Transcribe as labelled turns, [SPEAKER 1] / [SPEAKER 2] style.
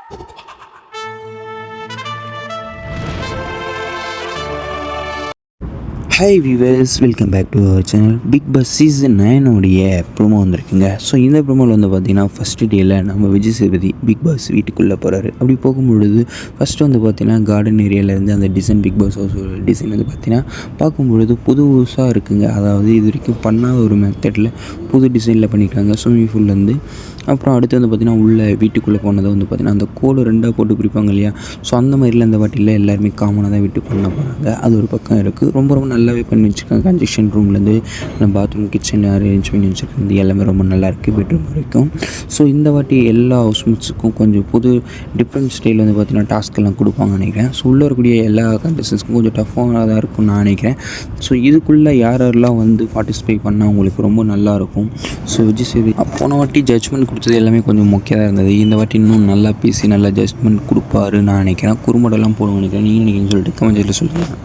[SPEAKER 1] Hi viewers, welcome back to our channel. Bigg Boss season 9 உடைய promo வந்திருக்குங்க. So இந்த ப்ரோமோவில் வந்து பார்த்திங்கன்னா ஃபஸ்ட்டு டேயில் நம்ம விஜய் சேதுபதி பிக் பாஸ் வீட்டுக்குள்ளே போகிறாரு. அப்படி போகும்பொழுது ஃபஸ்ட்டு வந்து பார்த்திங்கன்னா கார்டன் ஏரியாவிலேருந்து அந்த design Bigg Boss house design வந்து பார்த்திங்கன்னா பார்க்கும்பொழுது புதுசாக இருக்குங்க. அதாவது இது வரைக்கும் பண்ணாத ஒரு மெத்தடில் புது டிசைனில் பண்ணியிருக்காங்க ஸ்விம்மிங் பூல்லேருந்து. அப்புறம் அடுத்து வந்து பார்த்திங்கன்னா உள்ளே வீட்டுக்குள்ளே போனதை வந்து பார்த்திங்கன்னா அந்த கோலை 2 போட்டு பிரிப்பாங்க இல்லையா, ஸோ அந்த மாதிரிலாம் இந்த வாட்டியில் எல்லாருமே காமனாக தான் வீட்டு பண்ண போகிறாங்க. அது ஒரு பக்கம் இருக்குது. ரொம்ப நல்லாவே பண்ணி வச்சுருக்காங்க. கன்ஜெக்ஷன் ரூம்லேருந்து பாத்ரூம், கிச்சன் அரேஞ்ச் பண்ணி வச்சுருக்கிறது எல்லாமே ரொம்ப நல்லாயிருக்கு, பெட்ரூம் வரைக்கும். ஸோ இந்த வாட்டி எல்லா ஹவுஸ்மேட்ஸுக்கும் கொஞ்சம் புது டிஃப்ரெண்ட் ஸ்டைல் வந்து பார்த்திங்கன்னா டாஸ்க்கெல்லாம் கொடுப்பாங்கன்னு நினைக்கிறேன். ஸோ உள்ளே இருக்கக்கூடிய எல்லா கண்டஸ்டன்ஸ்க்கும் கொஞ்சம் டஃப்பாக தான் இருக்கும்னு நான் நினைக்கிறேன். ஸோ இதுக்குள்ளே யாரெல்லாம் வந்து பார்ட்டிசிபேட் பண்ணால் உங்களுக்கு ரொம்ப நல்லாயிருக்கும். ஸோ விஜய் சேதுபதி போன வாட்டி ஜட்ஜ்மெண்ட் கொடுத்தது எல்லாமே கொஞ்சம் மொக்கையாக இருந்தது. இந்த வாட்டி இன்னும் நல்லா பேசி நல்லா ஜட்ஜ்மெண்ட் கொடுப்பாருன்னு நான் நினைக்கிறேன். குறும்படெல்லாம் போடுவோம் நினைக்கிறேன். நீங்கள் நினைக்கிறீங்கன்னு சொல்லிட்டு கமெண்ட்ஸில் சொல்லுங்கள்.